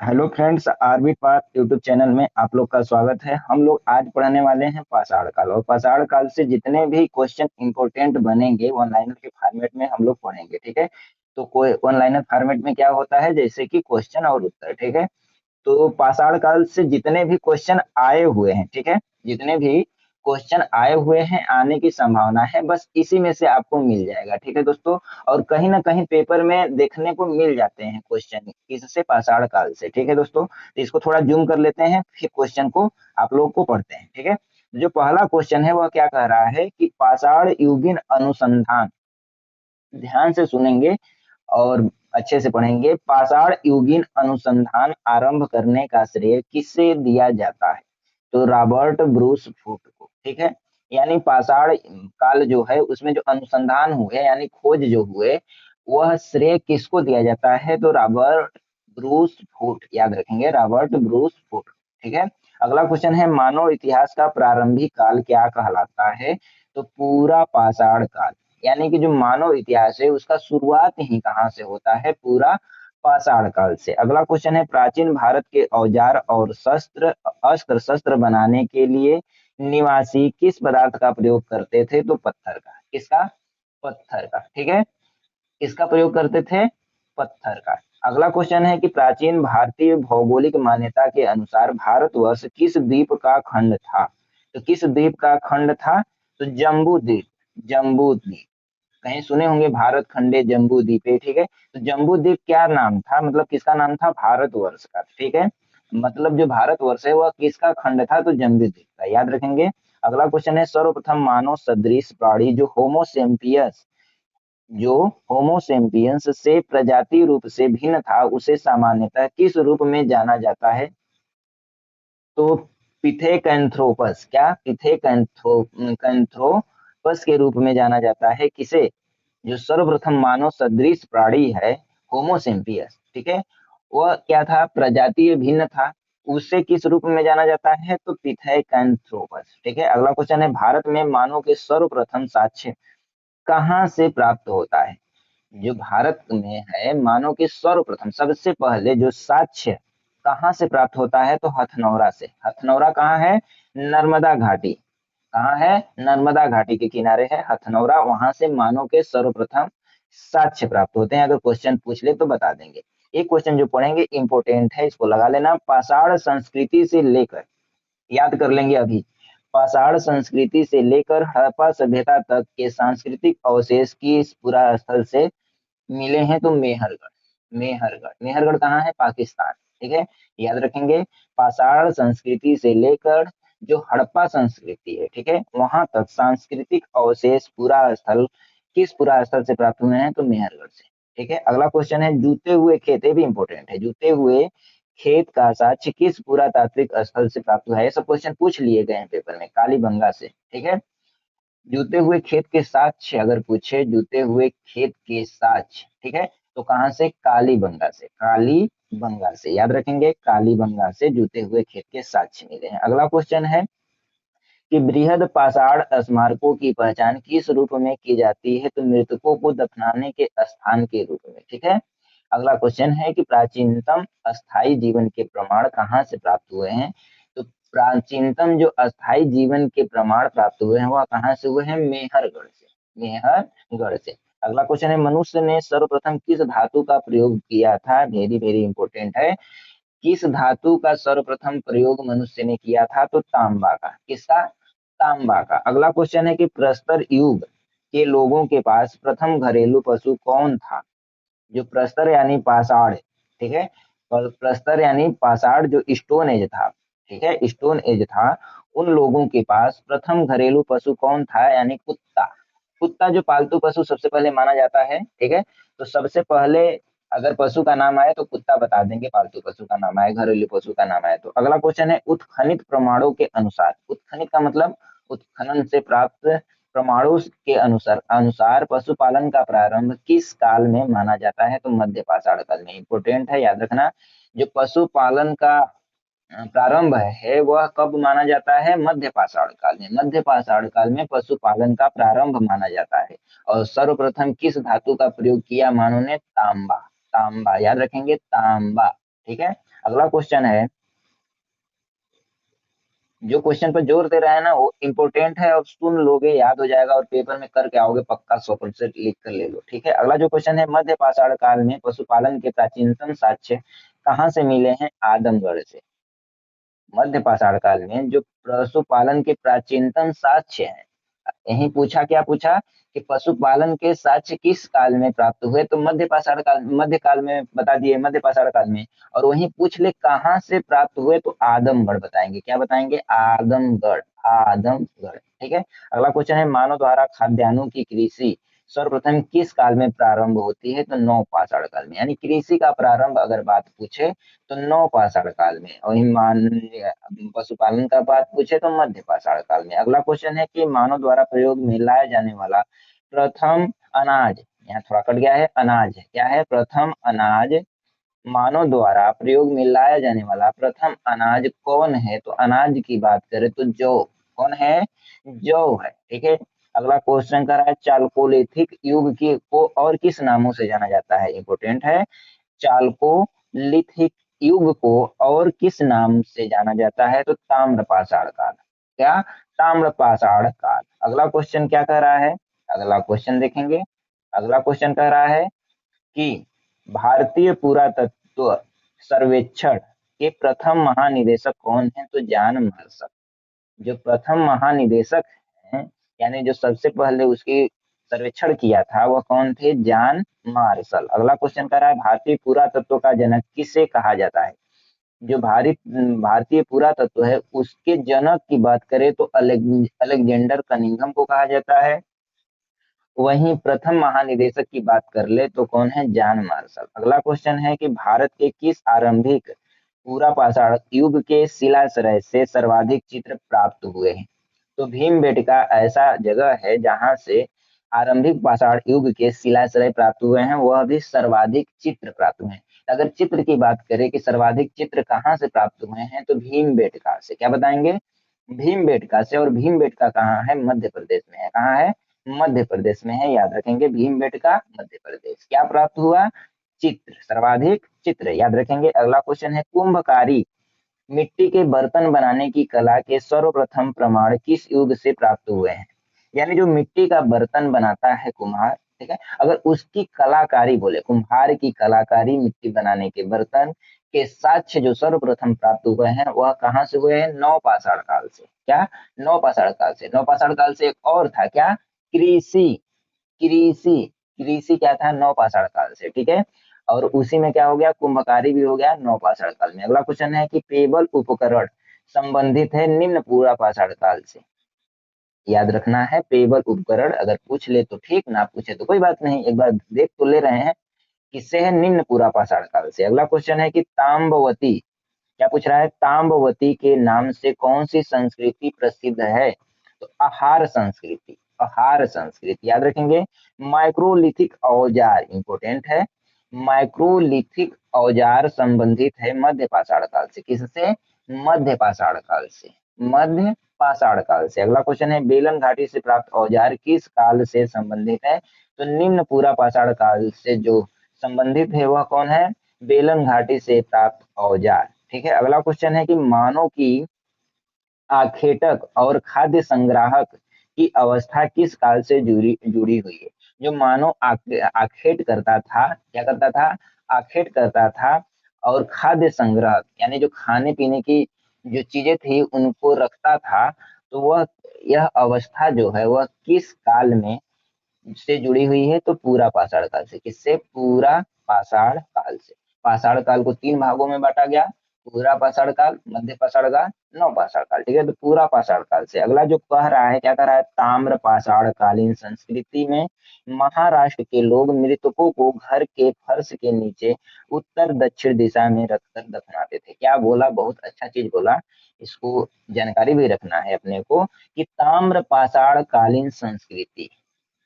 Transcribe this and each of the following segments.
Hello friends, RB park YouTube channel में आप लोग का स्वागत है। हम लोग आज पढ़ने वाले हैं पाषाण काल, और पाषाण काल से जितने भी क्वेश्चन इंपोर्टेंट बनेंगे वन लाइनर के फॉर्मेट में हम लोग पढ़ेंगे। ठीक है, तो कोई वन लाइनर फॉर्मेट में क्या होता है, जैसे कि क्वेश्चन और उत्तर। ठीक है, तो पाषाण काल से जितने भी क्वेश्चन आए हुए हैं, ठीक है, जितने भी क्वेश्चन आए हुए हैं, आने की संभावना है, बस इसी में से आपको मिल जाएगा। ठीक है दोस्तों, और कहीं ना कहीं पेपर में देखने को मिल जाते हैं क्वेश्चन इससे, पाषाण काल से। ठीक है दोस्तों, तो इसको थोड़ा जूम कर लेते हैं, फिर क्वेश्चन को आप लोग को पढ़ते हैं। ठीक है, जो पहला क्वेश्चन है वह क्या कह रहा है कि पाषाण युगीन अनुसंधान, ध्यान से सुनेंगे और अच्छे से पढ़ेंगे। पाषाण युगीन अनुसंधान आरंभ करने का श्रेय किससे दिया जाता है? तो रॉबर्ट ब्रूस फुट को। ठीक है, यानी पाषाण काल जो है उसमें जो अनुसंधान हुए यानी खोज जो हुए, वह श्रेय किसको दिया जाता है? तो रॉबर्ट ब्रूस फुट, याद रखेंगे, रॉबर्ट ब्रूस फुट। ठीक है, अगला क्वेश्चन है मानव इतिहास का प्रारंभिक काल क्या कहलाता है? तो पूरा पाषाण काल, यानी कि जो मानव इतिहास है उसका शुरुआत ही कहाँ से होता है? पूरा पाषाण काल से। अगला क्वेश्चन है प्राचीन भारत के औजार और शस्त्र अस्त्र शस्त्र बनाने के लिए निवासी किस पदार्थ का प्रयोग करते थे? तो पत्थर का। किसका? पत्थर का। ठीक है, किसका प्रयोग करते थे? पत्थर का। अगला क्वेश्चन है कि प्राचीन भारतीय भौगोलिक मान्यता के अनुसार भारतवर्ष किस द्वीप का खंड था? तो किस द्वीप का खंड था? तो जम्बू द्वीप। जम्बू द्वीप, कहीं सुने होंगे, भारत खंडे जम्बू द्वीपे। ठीक है, तो जम्बू द्वीप क्या नाम था, मतलब किसका नाम था? भारतवर्ष का। ठीक है, मतलब जो भारतवर्ष है वह किसका खंड था? तो जम्बू द्वीप का, याद रखेंगे। अगला क्वेश्चन है सर्वप्रथम मानव सदृश प्राणी जो होमोसेम्पियस, जो होमोसेम्पियंस से प्रजाति रूप से भिन्न था, उसे सामान्यतः किस रूप में जाना जाता है? तो पिथेकैंथ्रोपस। क्या? पिथेकैंथ्रोपस के रूप में जाना जाता है। किसे? जो सर्वप्रथम मानव सदृश प्राणी है, होमोसेम्पियस। ठीक है, वह क्या था? प्रजातीय भिन्न था, उससे किस रूप में जाना जाता है? तो पिथेकैंथ्रोपस। ठीक है, अगला क्वेश्चन है भारत में मानव के सर्वप्रथम साक्ष्य कहाँ से प्राप्त होता है? जो भारत में है मानव के सर्वप्रथम सबसे पहले जो साक्ष्य कहाँ से प्राप्त होता है? तो हथनौरा से। हथनौरा कहाँ है? नर्मदा घाटी। कहाँ है? नर्मदा घाटी के किनारे है हथनौरा, वहां से मानव के सर्वप्रथम साक्ष्य प्राप्त होते हैं। अगर क्वेश्चन पूछ ले तो बता देंगे। एक क्वेश्चन जो पढ़ेंगे इंपोर्टेंट है, इसको लगा लेना। पाषाण संस्कृति से लेकर, याद कर लेंगे अभी, पाषाण संस्कृति से लेकर हड़प्पा सभ्यता तक के सांस्कृतिक अवशेष किस पुरा स्थल से मिले हैं? तो मेहरगढ़। मेहरगढ़, मेहरगढ़ कहाँ है? पाकिस्तान। ठीक है, याद रखेंगे। पाषाण संस्कृति से लेकर जो हड़प्पा संस्कृति है, ठीक है, वहां तक सांस्कृतिक अवशेष पुरा स्थल किस पुरा स्थल से प्राप्त हुए हैं? तो मेहरगढ़ से। ठीक है, अगला क्वेश्चन है जूते हुए खेत, ये भी इंपॉर्टेंट है। जूते हुए खेत का साक्ष्य किस पुरातात्विक स्थल से प्राप्त हुआ है? ये सब क्वेश्चन पूछ लिए गए हैं पेपर में, कालीबंगा से। ठीक है, जूते हुए खेत के साक्ष्य अगर पूछे, जूते हुए खेत के साक्ष्य, ठीक है, तो कहां से? कालीबंगा से। कालीबंगा से, याद रखेंगे, कालीबंगा से जूते हुए खेत के साक्ष्य मिले हैं। अगला क्वेश्चन है कि बृहद पाषाण स्मारकों की पहचान किस रूप में की जाती है? तो मृतकों को दफनाने के स्थान के रूप में। ठीक है, अगला क्वेश्चन है कि प्राचीनतम अस्थाई जीवन के प्रमाण कहाँ से प्राप्त हुए हैं? तो प्राचीनतम जो अस्थाई जीवन के प्रमाण प्राप्त हुए हैं वह कहाँ से हुए हैं? मेहरगढ़ से। मेहरगढ़ से। अगला क्वेश्चन है मनुष्य ने सर्वप्रथम किस धातु का प्रयोग किया था? वेरी वेरी इंपोर्टेंट है। किस धातु का सर्वप्रथम प्रयोग मनुष्य ने किया था? तो तांबा का। किसका? तांबा का। अगला क्वेश्चन है कि प्रस्तर युग के लोगों के पास प्रथम घरेलू पशु कौन था? जो प्रस्तर यानी पाषाण, ठीक है, और प्रस्तर यानी पाषाण जो स्टोन एज था, ठीक है, स्टोन एज था, उन लोगों के पास प्रथम घरेलू पशु कौन था? यानी कुत्ता। कुत्ता जो पालतू पशु सबसे पहले माना जाता है। ठीक है, तो सबसे पहले अगर पशु का नाम आए तो कुत्ता बता देंगे, पालतू पशु का नाम आए, घरेलू पशु का नाम आए तो। अगला क्वेश्चन है उत्खनित प्रमाणों के अनुसार, उत्खनित का मतलब उत्खनन से प्राप्त प्रमाणों के अनुसार अनुसार पशुपालन का प्रारंभ किस काल में माना जाता है? तो मध्य पाषाण काल में। इंपोर्टेंट है, याद रखना। जो पशुपालन का प्रारंभ है वह कब माना जाता है? मध्य पाषाण काल में। मध्य पाषाण काल में पशुपालन का प्रारंभ माना जाता है। और सर्वप्रथम किस धातु का प्रयोग किया मानव ने? तांबा। तांबा, याद रखेंगे, तांबा। ठीक है, अगला क्वेश्चन है, जो क्वेश्चन पर जोर दे रहा है ना वो इम्पोर्टेंट है, और सुन लोगे याद हो जाएगा और पेपर में करके आओगे पक्का, 100% लिख कर ले लो। ठीक है, अगला जो क्वेश्चन है, मध्य पाषाण काल में पशुपालन के प्राचीनतम साक्ष्य कहाँ से मिले हैं? आदमगढ़ से। मध्य पाषाण काल में जो पशुपालन के प्राचीनतम साक्ष्य हैं, यही पूछा, क्या पूछा कि पशुपालन के साक्ष्य किस काल में प्राप्त हुए, तो मध्य पाषाण काल, मध्य काल में बता दिए, मध्य पाषाण काल में। और वही पूछ ले कहाँ से प्राप्त हुए, तो आदमगढ़ बताएंगे। क्या बताएंगे? आदमगढ़, आदमगढ़। ठीक है, अगला क्वेश्चन है, मानव द्वारा खाद्यान्नों की कृषि सर्वप्रथम किस काल में प्रारंभ होती है? तो नवपाषाण काल में। यानी कृषि का प्रारंभ अगर बात पूछे तो नवपाषाण काल में, और मान पशुपालन का बात पूछे तो मध्य पाषाण काल में। अगला क्वेश्चन है कि मानव द्वारा प्रयोग में लाया जाने वाला प्रथम अनाज, यहाँ थोड़ा कट गया है, अनाज है, क्या है? प्रथम अनाज, मानव द्वारा प्रयोग में लाया जाने वाला प्रथम अनाज कौन है? तो अनाज की बात करें तो जौ। कौन है? जौ है। ठीक है, अगला क्वेश्चन कर रहा है, चालकोलिथिक युग की को और किस नामों से जाना जाता है? इंपोर्टेंट है, चालकोलिथिक युग को और किस नाम से जाना जाता है? तो ताम्रपाषाण काल। क्या? ताम्रपाषाण काल। अगला क्वेश्चन क्या कह रहा है? अगला क्वेश्चन देखेंगे, अगला क्वेश्चन कह रहा है कि भारतीय पुरातत्व सर्वेक्षण के प्रथम महानिदेशक कौन है? तो जॉन मार्शल। जो प्रथम महानिदेशक हैं, यानी जो सबसे पहले उसकी सर्वेक्षण किया था, वह कौन थे? John Marshall. अगला क्वेश्चन कर रहा है, भारतीय पुरातत्व का जनक किसे कहा जाता है? जो भारतीय पुरातत्व है उसके जनक की बात करें तो अलेक्जेंडर कनिंघम को कहा जाता है। वहीं प्रथम महानिदेशक की बात कर ले तो कौन है? John Marshall. अगला क्वेश्चन है कि भारत के किस आरंभिक पूरा पाषाण युग के शिलाश्रय से सर्वाधिक चित्र प्राप्त हुए हैं? तो भीमबेटका ऐसा जगह है जहां से आरंभिक पाषाण युग के शिलाश्रय प्राप्त हुए हैं, वह भी सर्वाधिक चित्र प्राप्त हुए हैं। अगर चित्र की बात करें कि सर्वाधिक चित्र कहाँ से प्राप्त हुए हैं, तो भीमबेटका से। क्या बताएंगे? भीमबेटका से। और भीमबेटका कहाँ है? मध्य प्रदेश में है। कहाँ है? मध्य प्रदेश में है, याद रखेंगे, भीमबेटका मध्य प्रदेश। क्या प्राप्त हुआ? चित्र, सर्वाधिक चित्र, याद रखेंगे। अगला क्वेश्चन है, कुंभकारी मिट्टी के बर्तन बनाने की कला के सर्वप्रथम प्रमाण किस युग से प्राप्त हुए हैं? यानी जो मिट्टी का बर्तन बनाता है कुम्हार, ठीक है, अगर उसकी कलाकारी बोले, कुम्हार की कलाकारी मिट्टी बनाने के बर्तन के साक्ष्य जो सर्वप्रथम प्राप्त हुए हैं, वह कहाँ से हुए हैं? नवपाषाण काल से। क्या? नवपाषाण काल से। नवपाषाण काल से एक और था, क्या? कृषि, कृषि, कृषि क्या था? नवपाषाण काल से। ठीक है, और उसी में क्या हो गया? कुंभकारी भी हो गया नवपाषाण काल में। अगला क्वेश्चन है कि पेबल उपकरण संबंधित है निम्न पूरा पाषाण काल से। याद रखना है, पेबल उपकरण अगर पूछ ले तो ठीक, ना पूछे तो कोई बात नहीं, एक बार देख तो ले रहे हैं। किससे है? निम्न पूरा पाषाण काल से। अगला क्वेश्चन है कि ताम्रवती, क्या पूछ रहा है? ताम्रवती के नाम से कौन सी संस्कृति प्रसिद्ध है? तो आहार संस्कृति, आहार संस्कृति, याद रखेंगे। माइक्रोलिथिक औजार, इंपोर्टेंट है, माइक्रोलिथिक औजार संबंधित है मध्य पाषाण काल से। किससे? मध्य पाषाण काल से, मध्य पाषाण काल से। अगला क्वेश्चन है, बेलन घाटी से प्राप्त औजार किस काल से संबंधित है? तो निम्न पूरा पाषाण काल से जो संबंधित है वह कौन है? बेलन घाटी से प्राप्त औजार। ठीक है, अगला क्वेश्चन है कि मानव की आखेटक और खाद्य संग्राहक की अवस्था किस काल से जुड़ी हुई है? जो मानव आखेट करता था, क्या करता था? आखेट करता था, और खाद्य संग्रह यानी जो खाने पीने की जो चीजें थी उनको रखता था, तो वह, यह अवस्था जो है वह किस काल में से जुड़ी हुई है? तो पूरा पाषाण काल से। किससे? पूरा पाषाण काल से। पाषाण काल को तीन भागों में बांटा गया, पूरा पाषाण काल, मध्य पाषाण काल, नव पाषाण काल। ठीक है, तो पूरा पाषाण काल से। अगला जो कह रहा है, क्या कह रहा है? ताम्र पाषाण कालीन संस्कृति में महाराष्ट्र के लोग मृतकों को घर के फर्श के नीचे उत्तर दक्षिण दिशा में रखकर दफनाते थे। क्या बोला? बहुत अच्छा चीज बोला, इसको जानकारी भी रखना है अपने को कि ताम्र पाषाण कालीन संस्कृति,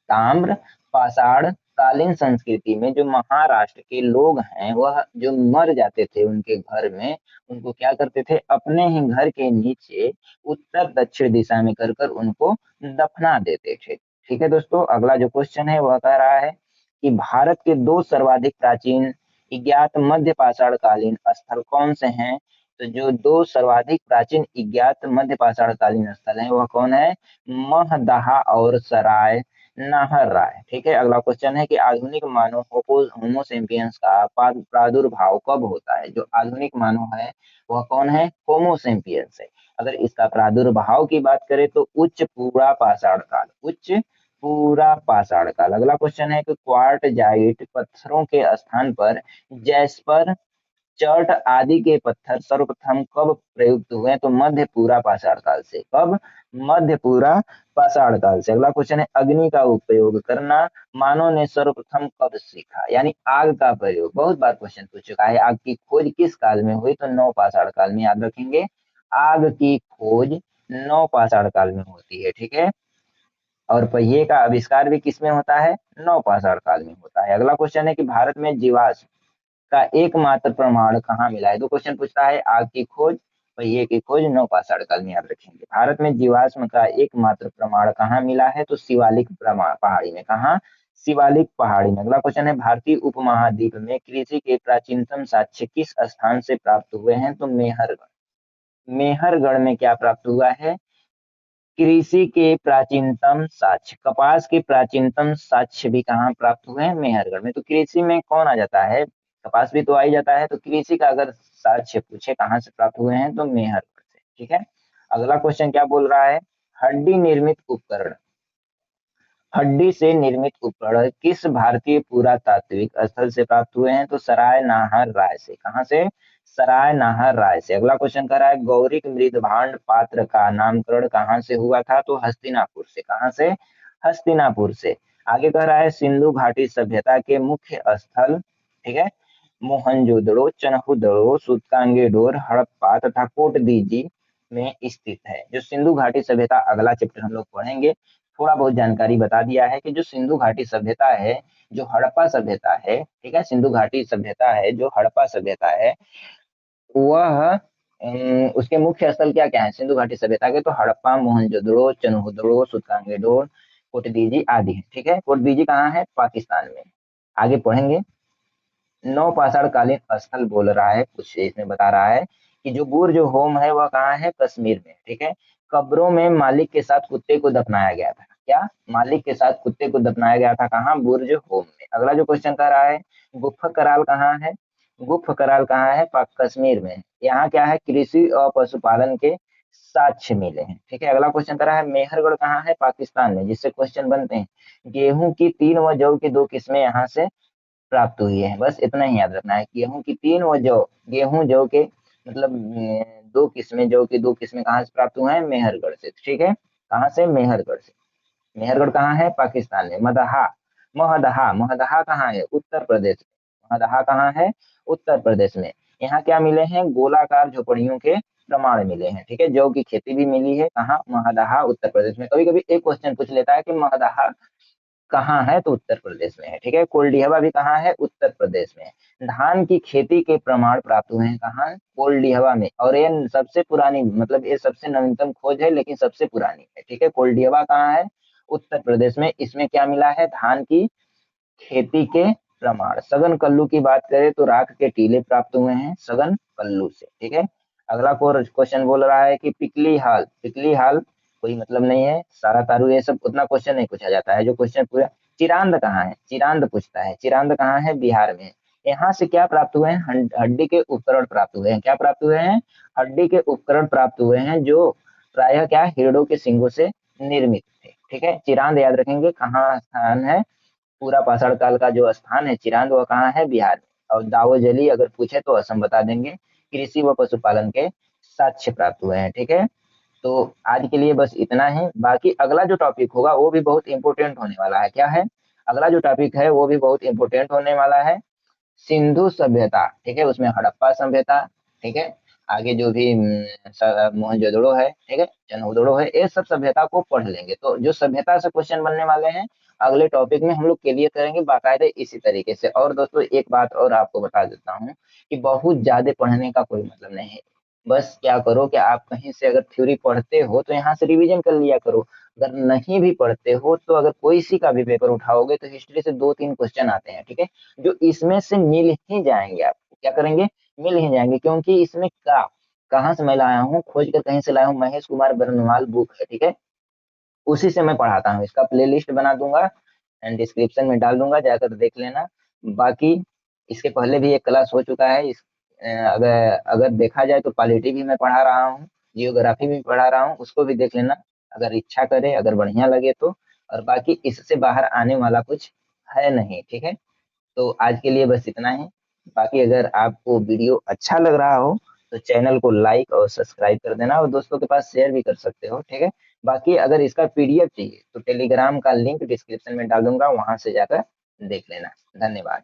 ताम्र पाषाण कालीन संस्कृति में जो महाराष्ट्र के लोग हैं, वह जो मर जाते थे उनके घर में, उनको क्या करते थे? अपने ही घर के नीचे उत्तर दक्षिण दिशा में कर कर उनको दफना देते थे। ठीक है दोस्तों, अगला जो क्वेश्चन है वह कह रहा है कि भारत के दो सर्वाधिक प्राचीन अज्ञात मध्य पाषाण कालीन स्थल कौन से हैं? तो जो दो सर्वाधिक प्राचीन अज्ञात मध्य पाषाण कालीन स्थल है वह कौन है? महदहा और सराय नाहर राय। ठीक है, अगला क्वेश्चन है कि आधुनिक मानव होमोसेपियंस का प्रादुर्भाव कब होता है? जो आधुनिक मानव है वह कौन है? होमोसेपियंस है। अगर इसका प्रादुर्भाव की बात करें तो उच्च पूरा पाषाण काल, उच्च पूरा पाषाण काल। अगला क्वेश्चन है कि क्वार्टजाइट पत्थरों के स्थान पर जैस्पर, चर्ट आदि के पत्थर सर्वप्रथम कब प्रयुक्त हुए? तो मध्य पूरा पाषाण काल से। कब? मध्य पूरा पाषाण काल से। अगला क्वेश्चन है अग्नि का उपयोग करना मानव ने सर्वप्रथम कब सीखा? यानी आग का प्रयोग। बहुत बार क्वेश्चन पूछ चुका है, आग की खोज किस काल में हुई? तो नौ पाषाण काल में, याद रखेंगे। आग की खोज नौ पाषाण काल में होती है। ठीक है, और पहिए का आविष्कार भी किसमें होता है? नौ पाषाण काल में होता है। अगला क्वेश्चन है कि भारत में जीवाश्म का एकमात्र प्रमाण कहाँ मिला है? दो क्वेश्चन पूछता है, आग की खोज, पहिए की खोज नौ पाषाण काल में, याद रखेंगे। भारत में जीवाश्म का एकमात्र प्रमाण कहाँ मिला है? तो शिवालिक पहाड़ी में। कहाँ? शिवालिक पहाड़ी में। अगला क्वेश्चन है भारतीय उपमहाद्वीप में कृषि के प्राचीनतम साक्ष्य किस स्थान से प्राप्त हुए हैं? तो मेहरगढ़। मेहरगढ़ में क्या प्राप्त हुआ है? कृषि के प्राचीनतम साक्ष्य, कपास के प्राचीनतम साक्ष्य भी कहाँ प्राप्त हुए हैं? मेहरगढ़ में। तो कृषि में कौन आ जाता है? कपास भी तो आ ही जाता है। तो कृषि का अगर साक्ष्य पूछे कहाँ से प्राप्त हुए हैं, तो मेहरगढ़ से। ठीक है, अगला क्वेश्चन क्या बोल रहा है? हड्डी निर्मित उपकरण, हड्डी से निर्मित उपकरण किस भारतीय पुरातात्विक स्थल से प्राप्त हुए हैं? तो सराय नाहर राय से। कहाँ से? सराय नाहर राय से। अगला क्वेश्चन कर रहा है गौरिक मृद भांड पात्र का नामकरण कहाँ से हुआ था? तो हस्तिनापुर से। कहाँ से? हस्तिनापुर से। आगे कह रहा है सिंधु घाटी सभ्यता के मुख्य स्थल, ठीक है, मोहनजोदड़ो, चनहुदड़ो, सूतकांगेडोर, हड़प्पा तथा कोटदीजी में स्थित है। जो सिंधु घाटी सभ्यता, अगला चैप्टर हम लोग पढ़ेंगे। थोड़ा बहुत जानकारी बता दिया है कि जो सिंधु घाटी सभ्यता है, जो हड़प्पा सभ्यता है, ठीक है, सिंधु घाटी सभ्यता है, जो हड़प्पा सभ्यता है, वह उसके मुख्य स्थल क्या क्या है सिंधु घाटी सभ्यता के? तो हड़प्पा, मोहनजोदड़ो, चनहुदड़ो, सूतकांगेडोर, कोटदीजी आदि है। ठीक है, कोटदीजी कहाँ है? पाकिस्तान में। आगे पढ़ेंगे। नौ पाषाण कालीन स्थल बोल रहा है, कुछ इसमें बता रहा है कि जो बुर्ज होम है वह कहाँ है? कश्मीर में। ठीक है, कब्रों में मालिक के साथ कुत्ते को दफनाया गया था। क्या? मालिक के साथ कुत्ते को दफनाया गया था कहाँ? बुर्ज होम में। अगला जो क्वेश्चन कर रहा है गुफा कराल कहाँ है? गुफा कराल कहाँ है? कश्मीर में। यहाँ क्या है? कृषि और पशुपालन के साक्ष्य मिले हैं। ठीक है, अगला क्वेश्चन कर रहा है मेहरगढ़ कहाँ है? पाकिस्तान में। जिससे क्वेश्चन बनते हैं गेहूं की 3 व जौ की 2 किस्में यहाँ से प्राप्त हुई है। बस इतना ही याद रखना है, गेहूं की 3 व जौ, गेहूं जौ के मतलब 2 किस्में, जौ की 2 किस्में कहाँ से प्राप्त हुए हैं? मेहरगढ़ से। ठीक है, कहाँ से? मेहरगढ़ से। मेहरगढ़ कहाँ है? पाकिस्तान में। मदहा, महदहा, महदहा कहाँ है? उत्तर प्रदेश में। महदहा कहाँ है? उत्तर प्रदेश में। यहाँ क्या मिले हैं? गोलाकार झोपड़ियों के प्रमाण मिले हैं। ठीक है, जौ की खेती भी मिली है कहाँ? महदहा, उत्तर प्रदेश में। कभी कभी एक क्वेश्चन पूछ लेता है कि महदहा कहाँ है? तो उत्तर प्रदेश में है। ठीक है, कोल्डिहवा भी कहाँ है? उत्तर प्रदेश में। धान की खेती के प्रमाण प्राप्त हुए हैं कहाँ? कोल्डिहवा में। और ये सबसे पुरानी, मतलब ये सबसे नवीनतम खोज है, लेकिन सबसे पुरानी है। ठीक है, कोल्डिहवा कहाँ है? उत्तर प्रदेश में। इसमें क्या मिला है? धान की खेती के प्रमाण। सघन कल्लू की बात करें तो राख के टीले प्राप्त हुए हैं सघन कल्लू से। ठीक है, अगला क्वेश्चन बोल रहा है कि पिकली हाल, पिकली हाल कोई मतलब नहीं है, सारा तारू, ये सब उतना क्वेश्चन नहीं पूछा जाता है। जो क्वेश्चन पूरा चिरांद कहाँ है? चिरांद पूछता है। चिरांद कहाँ है? बिहार में। यहाँ से क्या प्राप्त हुए हैं? हड्डी के उपकरण प्राप्त हुए हैं। क्या प्राप्त हुए हैं? हड्डी के उपकरण प्राप्त हुए हैं, जो प्रायः क्या? हिरणों के सींगों से निर्मित थे। ठीक है, चिरांद याद रखेंगे कहाँ स्थान है? पूरा पाषाण काल का जो स्थान है चिरांद, वह कहाँ है? बिहार में। और दावोजली अगर पूछे तो असम बता देंगे। कृषि व पशुपालन के साक्ष्य प्राप्त हुए हैं। ठीक है, तो आज के लिए बस इतना ही। बाकी अगला जो टॉपिक होगा वो भी बहुत इंपॉर्टेंट होने वाला है। क्या है? अगला जो टॉपिक है वो भी बहुत इंपॉर्टेंट होने वाला है। सिंधु सभ्यता, ठीक है, उसमें हड़प्पा सभ्यता, ठीक है, आगे जो भी मोहनजोदड़ो है, ठीक है, चनहुदड़ो है, ये सब सभ्यता को पढ़ लेंगे। तो जो सभ्यता से क्वेश्चन बनने वाले हैं अगले टॉपिक में हम लोग क्लियर करेंगे बाकायदे इसी तरीके से। और दोस्तों एक बात और आपको बता देता हूँ कि बहुत ज्यादा पढ़ने का कोई मतलब नहीं है। बस क्या करो कि आप कहीं से अगर थ्योरी पढ़ते हो तो यहाँ से रिवीजन कर लिया करो। अगर नहीं भी पढ़ते हो तो अगर कोई सी का भी पेपर उठाओगे तो हिस्ट्री से 2-3 क्वेश्चन आते हैं, ठीक है, जो इसमें से मिल ही जाएंगे आपको। क्या करेंगे? मिल ही जाएंगे, क्योंकि इसमें कहाँ से मैं लाया हूँ, खोज कर कहीं से लाया हूँ, महेश कुमार बरनवाल बुक है, ठीक है, उसी से मैं पढ़ाता हूँ। इसका प्लेलिस्ट बना दूंगा एंड डिस्क्रिप्शन में डाल दूंगा, जाकर देख लेना। बाकी इसके पहले भी एक क्लास हो चुका है। अगर अगर देखा जाए तो पॉलिटी भी मैं पढ़ा रहा हूँ, जियोग्राफी भी पढ़ा रहा हूँ, उसको भी देख लेना अगर इच्छा करे, अगर बढ़िया लगे तो। और बाकी इससे बाहर आने वाला कुछ है नहीं, ठीक है। तो आज के लिए बस इतना ही। बाकी अगर आपको वीडियो अच्छा लग रहा हो तो चैनल को लाइक और सब्सक्राइब कर देना, और दोस्तों के पास शेयर भी कर सकते हो, ठीक है। बाकी अगर इसका पीडीएफ चाहिए तो टेलीग्राम का लिंक डिस्क्रिप्शन में डाल दूंगा, वहां से जाकर देख लेना। धन्यवाद।